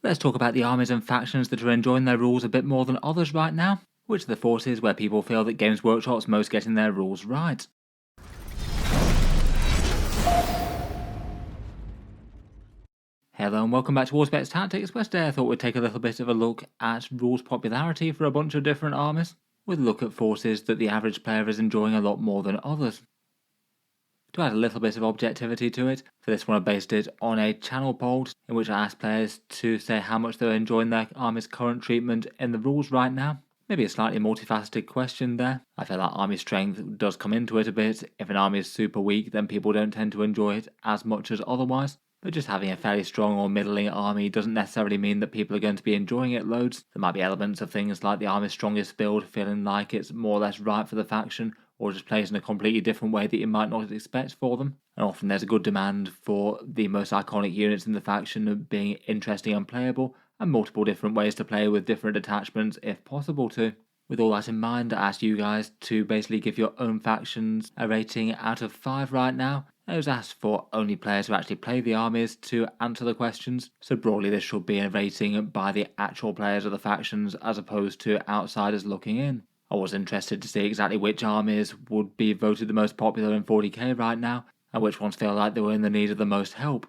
Let's talk about the armies and factions that are enjoying their rules a bit more than others right now. Which are the forces where people feel that Games Workshop's most getting their rules right? Hello and welcome back to Auspex Tactics, where today I thought we'd take a little bit of a look at rules popularity for a bunch of different armies, with a look at forces that the average player is enjoying a lot more than others. To add a little bit of objectivity to it, for this one I based it on a channel poll in which I asked players to say how much they're enjoying their army's current treatment in the rules right now. Maybe a slightly multifaceted question there. I feel like army strength does come into it a bit. If an army is super weak, then people don't tend to enjoy it as much as otherwise. But just having a fairly strong or middling army doesn't necessarily mean that people are going to be enjoying it loads. There might be elements of things like the army's strongest build feeling like it's more or less right for the faction, or just plays in a completely different way that you might not expect for them. And often there's a good demand for the most iconic units in the faction being interesting and playable, and multiple different ways to play with different attachments if possible to. With all that in mind, I asked you guys to basically give your own factions a rating out of 5 right now. I was asked for only players who actually play the armies to answer the questions, so broadly this should be a rating by the actual players of the factions as opposed to outsiders looking in. I was interested to see exactly which armies would be voted the most popular in 40k right now, and which ones feel like they were in the need of the most help.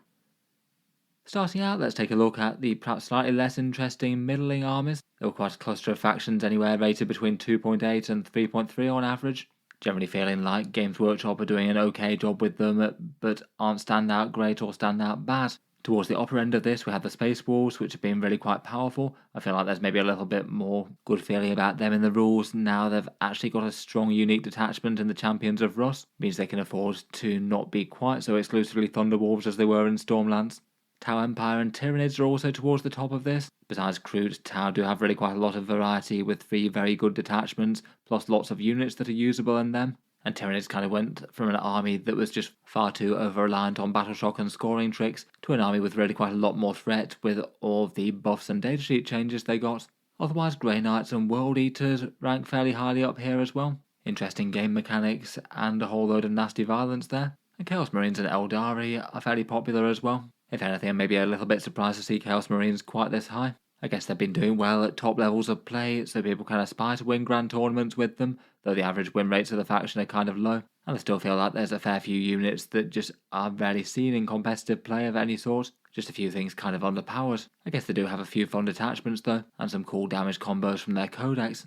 Starting out, let's take a look at the perhaps slightly less interesting middling armies. There were quite a cluster of factions anywhere rated between 2.8 and 3.3 on average, generally feeling like Games Workshop are doing an okay job with them, but aren't standout great or standout bad. Towards the upper end of this, we have the Space Wolves, which have been really quite powerful. I feel like there's maybe a little bit more good feeling about them in the rules now they've actually got a strong unique detachment in the Champions of Rust. Means they can afford to not be quite so exclusively Thunderwolves as they were in Stormlands. Tau Empire and Tyranids are also towards the top of this. Besides Crude, Tau do have really quite a lot of variety with 3 very good detachments, plus lots of units that are usable in them. And Tyranids kind of went from an army that was just far too over-reliant on battle shock and scoring tricks to an army with really quite a lot more threat with all the buffs and datasheet changes they got. Otherwise, Grey Knights and World Eaters rank fairly highly up here as well. Interesting game mechanics and a whole load of nasty violence there. And Chaos Marines and Eldari are fairly popular as well. If anything, I'm maybe a little bit surprised to see Chaos Marines quite this high. I guess they've been doing well at top levels of play, so people can aspire to win grand tournaments with them, though the average win rates of the faction are kind of low. And I still feel like there's a fair few units that just are rarely seen in competitive play of any sort. Just a few things kind of underpowered. I guess they do have a few fun detachments though, and some cool damage combos from their codex.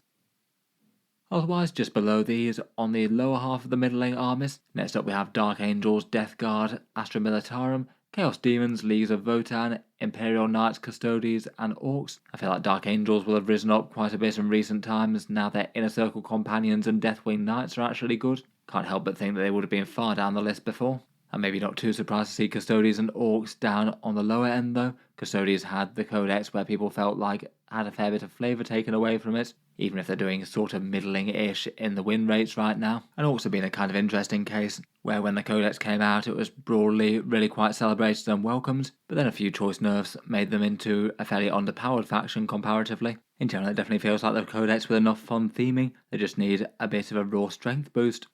Otherwise, just below these, on the lower half of the middling armies, next up we have Dark Angels, Death Guard, Astra Militarum, Chaos Demons, Leagues of Votan, Imperial Knights, Custodes, and Orcs. I feel like Dark Angels will have risen up quite a bit in recent times now their Inner Circle Companions and Deathwing Knights are actually good. Can't help but think that they would have been far down the list before. I'm maybe not too surprised to see Custodes and Orcs down on the lower end though. Custodes had the codex where people felt like had a fair bit of flavour taken away from it, even if they're doing sort of middling-ish in the win rates right now. And Orcs have been a kind of interesting case, where when the codex came out it was broadly really quite celebrated and welcomed, but then a few choice nerfs made them into a fairly underpowered faction comparatively. In general, it definitely feels like the codex with enough fun theming, they just need a bit of a raw strength boost.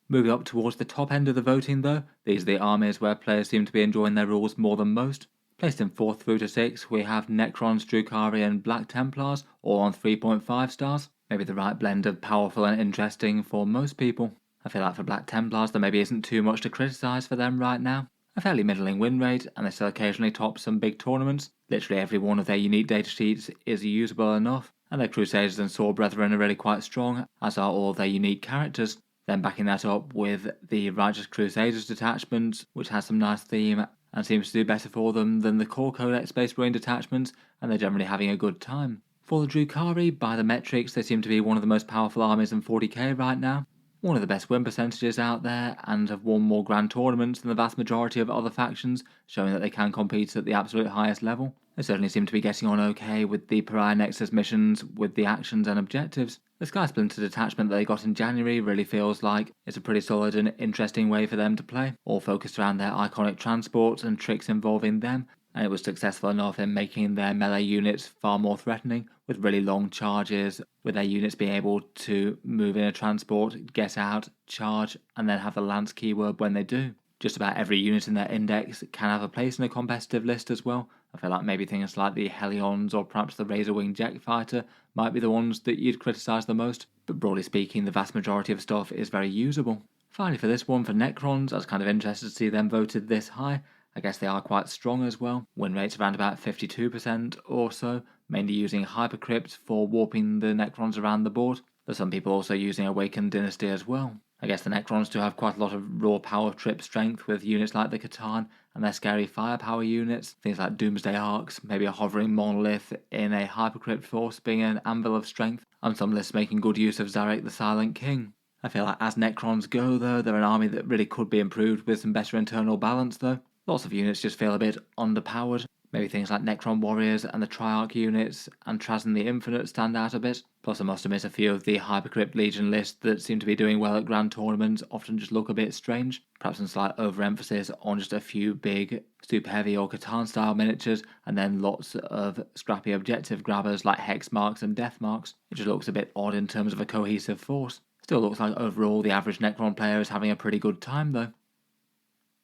Moving up towards the top end of the voting though, these are the armies where players seem to be enjoying their rules more than most. Placed in 4th through to 6th, we have Necrons, Drukhari and Black Templars, all on 3.5 stars. Maybe the right blend of powerful and interesting for most people. I feel like for Black Templars there maybe isn't too much to criticise for them right now. A fairly middling win rate, and they still occasionally top some big tournaments. Literally every one of their unique datasheets is usable enough, and their Crusaders and Sword Brethren are really quite strong, as are all their unique characters. Then backing that up with the Righteous Crusaders detachment, which has some nice theme and seems to do better for them than the core codex-based Marine detachments, and they're generally having a good time. For the Drukhari, by the metrics, they seem to be one of the most powerful armies in 40k right now, one of the best win percentages out there, and have won more grand tournaments than the vast majority of other factions, showing that they can compete at the absolute highest level. They certainly seem to be getting on okay with the Pariah Nexus missions, with the actions and objectives. The Sky Splinter detachment that they got in January really feels like it's a pretty solid and interesting way for them to play, all focused around their iconic transports and tricks involving them, and it was successful enough in making their melee units far more threatening, with really long charges, with their units being able to move in a transport, get out, charge, and then have the lance keyword when they do. Just about every unit in their index can have a place in a competitive list as well, I feel like maybe things like the Helions or perhaps the Razorwing jet fighter might be the ones that you'd criticise the most, but broadly speaking the vast majority of stuff is very usable. Finally for this one, for Necrons, I was kind of interested to see them voted this high. I guess they are quite strong as well. Win rates around about 52% or so, mainly using Hypercrypt for warping the Necrons around the board. There's some people also using Awakened Dynasty as well. I guess the Necrons do have quite a lot of raw power trip strength with units like the Catan and their scary firepower units, things like Doomsday Arcs, maybe a hovering monolith in a Hypercrypt force being an anvil of strength, and some lists making good use of Zarek the Silent King. I feel like as Necrons go though, they're an army that really could be improved with some better internal balance though. Lots of units just feel a bit underpowered. Maybe things like Necron Warriors and the Triarch units and Trazen the Infinite stand out a bit. Plus I must admit a few of the Hypercrypt Legion lists that seem to be doing well at Grand Tournaments often just look a bit strange. Perhaps some slight overemphasis on just a few big super heavy or Catan style miniatures and then lots of scrappy objective grabbers like Hex Marks and Death Marks. It just looks a bit odd in terms of a cohesive force. Still looks like overall the average Necron player is having a pretty good time though.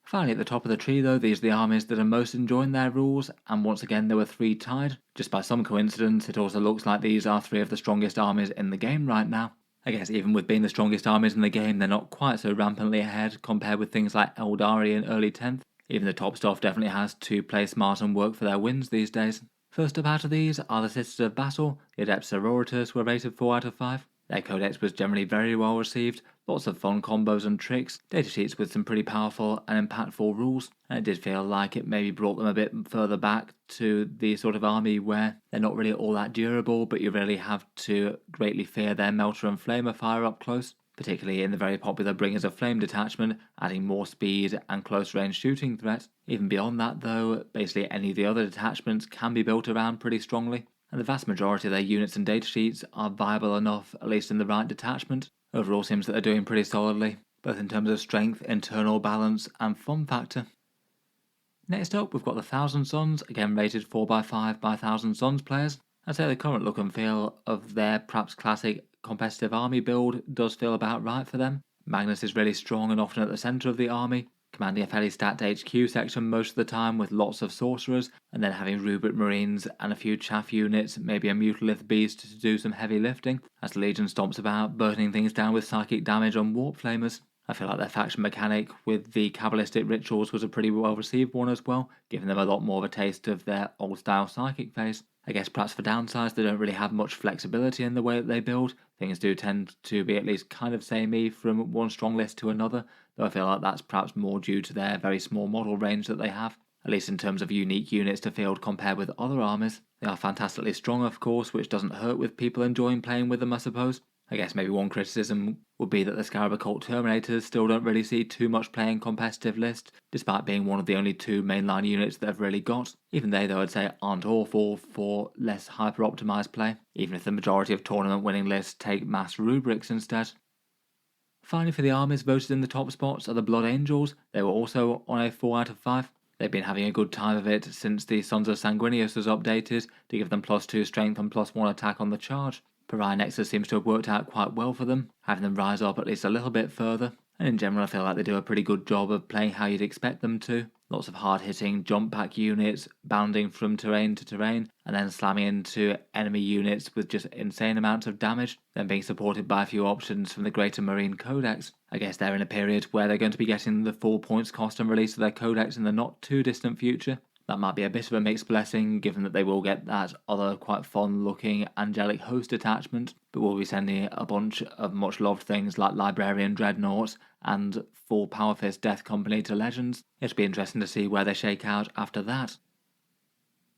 Finally at the top of the tree though, these are the armies that are most enjoying their rules, and once again there were 3 tied. Just by some coincidence it also looks like these are 3 of the strongest armies in the game right now. I guess even with being the strongest armies in the game they're not quite so rampantly ahead compared with things like Eldari in early 10th. Even the top stuff definitely has to play smart and work for their wins these days. First up out of these are the Sisters of Battle. The Adepts Sororitas were rated 4 out of 5. Their codex was generally very well received, lots of fun combos and tricks, datasheets with some pretty powerful and impactful rules, and it did feel like it maybe brought them a bit further back to the sort of army where they're not really all that durable, but you really have to greatly fear their Melter and Flamer fire up close, particularly in the very popular Bringers of Flame detachment, adding more speed and close range shooting threat. Even beyond that though, basically any of the other detachments can be built around pretty strongly, and the vast majority of their units and datasheets are viable enough, at least in the right detachment. Overall seems that they're doing pretty solidly, both in terms of strength, internal balance and fun factor. Next up we've got the Thousand Sons, again rated 4x5 by Thousand Sons players. I'd say the current look and feel of their perhaps classic competitive army build does feel about right for them. Magnus is really strong and often at the centre of the army, commanding a fairly stacked HQ section most of the time with lots of sorcerers, and then having Rubric Marines and a few chaff units, maybe a Mutalith Beast to do some heavy lifting, as the Legion stomps about, burning things down with psychic damage on Warp Flamers. I feel like their faction mechanic with the Kabbalistic rituals was a pretty well received one as well, giving them a lot more of a taste of their old style psychic phase. I guess perhaps for downsides they don't really have much flexibility in the way that they build. Things do tend to be at least kind of samey from one strong list to another, though I feel like that's perhaps more due to their very small model range that they have, at least in terms of unique units to field compared with other armies. They are fantastically strong of course, which doesn't hurt with people enjoying playing with them I suppose. I guess maybe one criticism would be that the Scarab Occult Terminators still don't really see too much play in competitive lists, despite being one of the only 2 mainline units they've really got. Even they though I'd say aren't awful for less hyper-optimised play, even if the majority of tournament winning lists take mass rubrics instead. Finally for the armies voted in the top spots are the Blood Angels. They were also on a 4 out of 5. They've been having a good time of it since the Sons of Sanguinius was updated to give them +2 strength and +1 attack on the charge. Pariah Nexus seems to have worked out quite well for them, having them rise up at least a little bit further, and in general I feel like they do a pretty good job of playing how you'd expect them to. Lots of hard hitting jump pack units, bounding from terrain to terrain, and then slamming into enemy units with just insane amounts of damage, then being supported by a few options from the Greater Marine Codex. I guess they're in a period where they're going to be getting the full points cost and release of their Codex in the not too distant future. That might be a bit of a mixed blessing given that they will get that other quite fun looking Angelic Host attachment, but we'll be sending a bunch of much loved things like Librarian Dreadnoughts and full Power Fist Death Company to Legends. It'll be interesting to see where they shake out after that.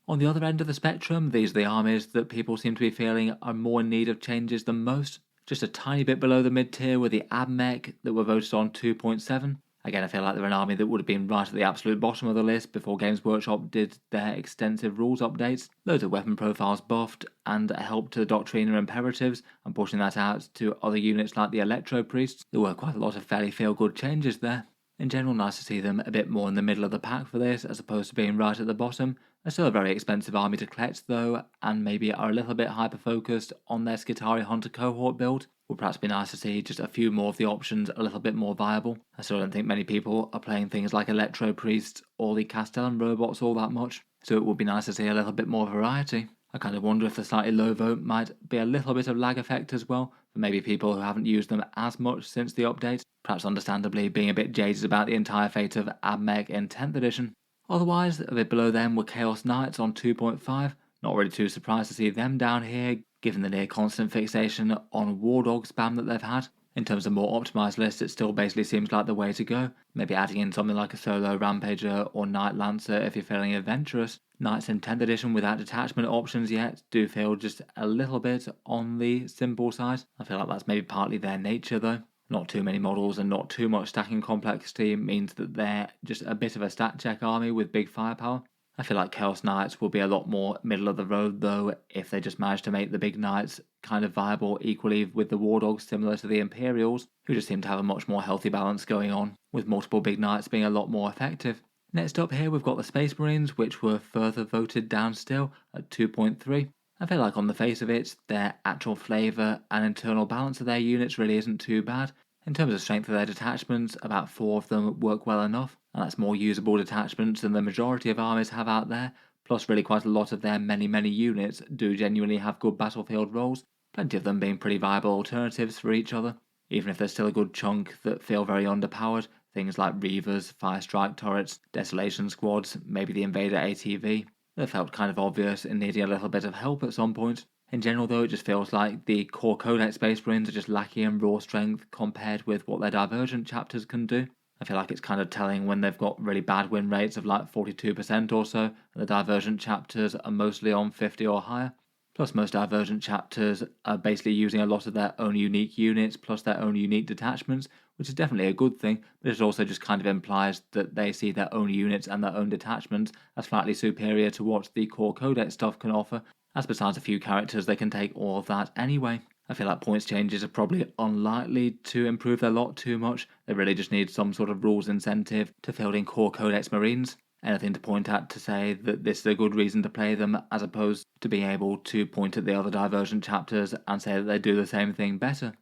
On the other end of the spectrum, these are the armies that people seem to be feeling are more in need of changes than most. Just a tiny bit below the mid-tier were the Abmech that were voted on 2.7. Again, I feel like they're an army that would have been right at the absolute bottom of the list before Games Workshop did their extensive rules updates. Loads of weapon profiles buffed, and a help to the Doctrina Imperatives, and pushing that out to other units like the Electro Priests. There were quite a lot of fairly feel-good changes there. In general, nice to see them a bit more in the middle of the pack for this, as opposed to being right at the bottom, They're still a very expensive army to collect though, and maybe are a little bit hyper focused on their Skitarii Hunter cohort build. Would perhaps be nice to see just a few more of the options a little bit more viable. I still don't think many people are playing things like Electro Priests or the Castellan robots all that much, so it would be nice to see a little bit more variety. I kind of wonder if the slightly low vote might be a little bit of lag effect as well, for maybe people who haven't used them as much since the update, perhaps understandably being a bit jaded about the entire fate of Abmech in 10th edition. Otherwise, a bit below them were Chaos Knights on 2.5, not really too surprised to see them down here, given the near constant fixation on War Dog spam that they've had. In terms of more optimised lists, it still basically seems like the way to go. Maybe adding in something like a solo Rampager or Knight Lancer if you're feeling adventurous. Knights in 10th edition without detachment options yet do feel just a little bit on the simple side. I feel like that's maybe partly their nature though. Not too many models and not too much stacking complexity means that they're just a bit of a stat check army with big firepower. I feel like Chaos Knights will be a lot more middle of the road though if they just manage to make the big Knights kind of viable equally with the War Dogs similar to the Imperials, who just seem to have a much more healthy balance going on, with multiple big Knights being a lot more effective. Next up here we've got the Space Marines, which were further voted down still at 2.3. I feel like on the face of it, their actual flavour and internal balance of their units really isn't too bad. In terms of strength of their detachments, about 4 of them work well enough, and that's more usable detachments than the majority of armies have out there, plus really quite a lot of their many units do genuinely have good battlefield roles, plenty of them being pretty viable alternatives for each other, even if there's still a good chunk that feel very underpowered, things like Reavers, Fire Strike turrets, Desolation squads, maybe the Invader ATV. They felt kind of obvious in needing a little bit of help at some point. In general though, it just feels like the core Codex Space Marines are just lacking in raw strength compared with what their Divergent chapters can do. I feel like it's kind of telling when they've got really bad win rates of like 42% or so, and the Divergent chapters are mostly on 50 or higher. Plus most Divergent chapters are basically using a lot of their own unique units plus their own unique detachments, which is definitely a good thing, but it also just kind of implies that they see their own units and their own detachments as slightly superior to what the core Codex stuff can offer, as besides a few characters they can take all of that anyway. I feel like points changes are probably unlikely to improve their lot too much. They really just need some sort of rules incentive to fielding core Codex Marines. Anything to point at to say that this is a good reason to play them, as opposed to being able to point at the other Divergent chapters and say that they do the same thing better.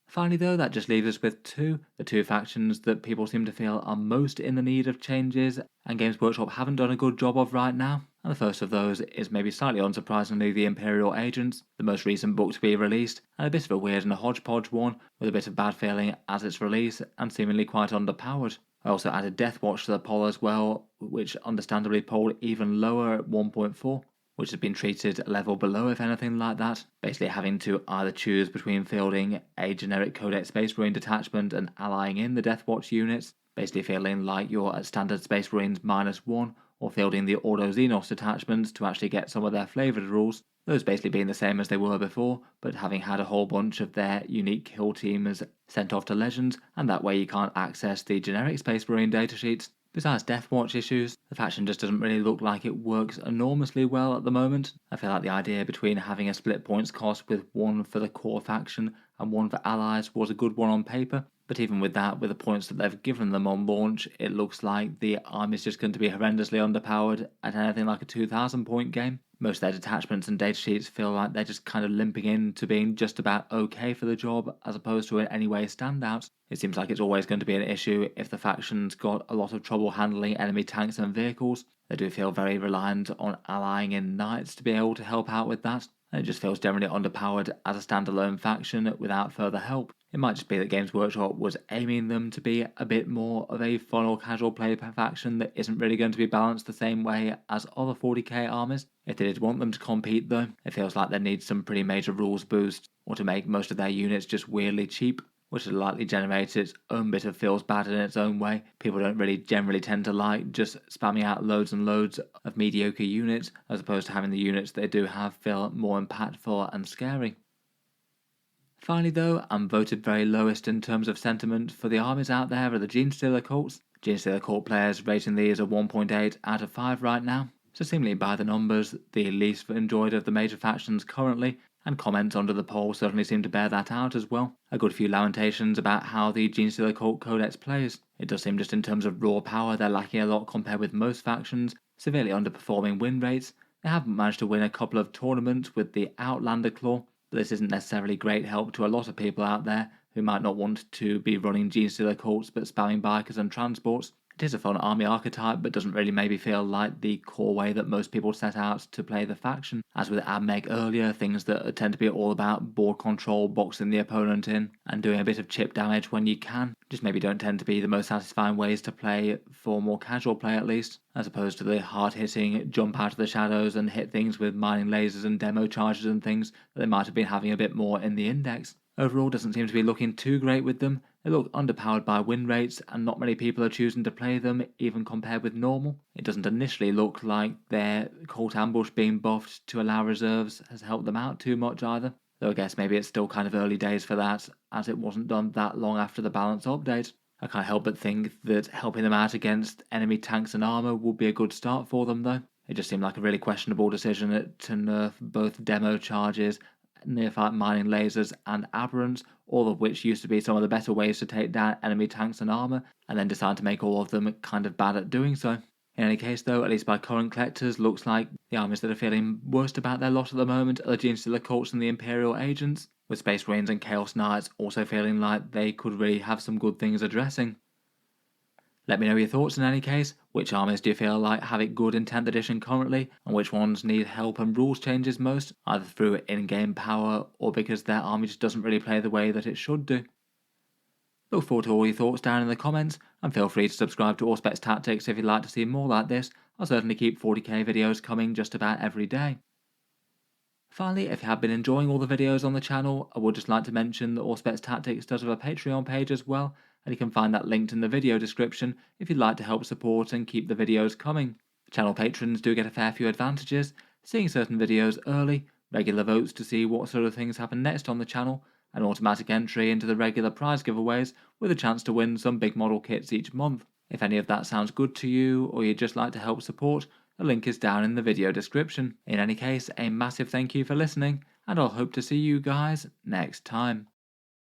Finally though, that just leaves us with the two factions that people seem to feel are most in the need of changes and Games Workshop haven't done a good job of right now. And the first of those is maybe slightly unsurprisingly the Imperial Agents, the most recent book to be released, and a bit of a weird and a hodgepodge one, with a bit of bad feeling as its release and seemingly quite underpowered. I also added Deathwatch to the poll as well, which understandably polled even lower at 1.4, which has been treated a level below if anything like that, basically having to either choose between fielding a generic Codex Space Marine detachment and allying in the Deathwatch units, basically feeling like you're at standard Space Marines -1, or fielding the Ordo Xenos detachments to actually get some of their flavoured rules, those basically being the same as they were before, but having had a whole bunch of their unique kill teams sent off to Legends, and that way you can't access the generic Space Marine datasheets. Besides Deathwatch issues, the faction just doesn't really look like it works enormously well at the moment. I feel like the idea between having a split points cost with one for the core faction and one for allies was a good one on paper, but even with that, with the points that they've given them on launch, it looks like the army's just going to be horrendously underpowered at anything like a 2,000 point game. Most of their detachments and datasheets feel like they're just kind of limping into being just about okay for the job as opposed to in any way standouts. It seems like it's always going to be an issue if the faction's got a lot of trouble handling enemy tanks and vehicles. They do feel very reliant on allying in knights to be able to help out with that, and it just feels generally underpowered as a standalone faction without further help. It might just be that Games Workshop was aiming them to be a bit more of a fun or casual play faction that isn't really going to be balanced the same way as other 40k armies. If they did want them to compete though, it feels like they need some pretty major rules boosts, or to make most of their units just weirdly cheap, which would likely generate its own bit of feels bad in its own way. People don't really generally tend to like just spamming out loads and loads of mediocre units, as opposed to having the units they do have feel more impactful and scary. Finally though, I'm voted very lowest in terms of sentiment for the armies out there are the Genestealer cults. Genestealer cult players rating these a 1.8 out of 5 right now, so seemingly by the numbers, the least enjoyed of the major factions currently, and comments under the poll certainly seem to bear that out as well. A good few lamentations about how the Genestealer cult codex plays. It does seem just in terms of raw power they're lacking a lot compared with most factions, severely underperforming win rates. They haven't managed to win a couple of tournaments with the Outlander Claw, but this isn't necessarily great help to a lot of people out there who might not want to be running Genestealer cults but spamming bikers and transports. It is a fun army archetype, but doesn't really maybe feel like the core way that most people set out to play the faction. As with Admech earlier, things that tend to be all about board control, boxing the opponent in, and doing a bit of chip damage when you can, just maybe don't tend to be the most satisfying ways to play for more casual play at least, as opposed to the hard-hitting jump out of the shadows and hit things with mining lasers and demo charges and things that they might have been having a bit more in the index. Overall, doesn't seem to be looking too great with them. They look underpowered by win rates, and not many people are choosing to play them, even compared with normal. It doesn't initially look like their Cult Ambush being buffed to allow reserves has helped them out too much either, though I guess maybe it's still kind of early days for that, as it wasn't done that long after the balance update. I can't help but think that helping them out against enemy tanks and armor would be a good start for them though. It just seemed like a really questionable decision to nerf both demo charges, nearfight mining lasers, and aberrants, all of which used to be some of the better ways to take down enemy tanks and armor, and then decide to make all of them kind of bad at doing so. In any case though, at least by current collectors, looks like the armies that are feeling worst about their lot at the moment are the Genestealer cults and the Imperial agents, with Space Marines and Chaos Knights also feeling like they could really have some good things addressing. Let me know your thoughts in any case. Which armies do you feel like have it good in 10th edition currently, and which ones need help and rules changes most, either through in-game power or because their army just doesn't really play the way that it should do? Look forward to all your thoughts down in the comments, and feel free to subscribe to Auspex Tactics if you'd like to see more like this. I'll certainly keep 40k videos coming just about every day. Finally, if you have been enjoying all the videos on the channel, I would just like to mention that Auspex Tactics does have a Patreon page as well, and you can find that linked in the video description if you'd like to help support and keep the videos coming. Channel patrons do get a fair few advantages, seeing certain videos early, regular votes to see what sort of things happen next on the channel, and automatic entry into the regular prize giveaways with a chance to win some big model kits each month. If any of that sounds good to you, or you'd just like to help support, the link is down in the video description. In any case, a massive thank you for listening, and I'll hope to see you guys next time.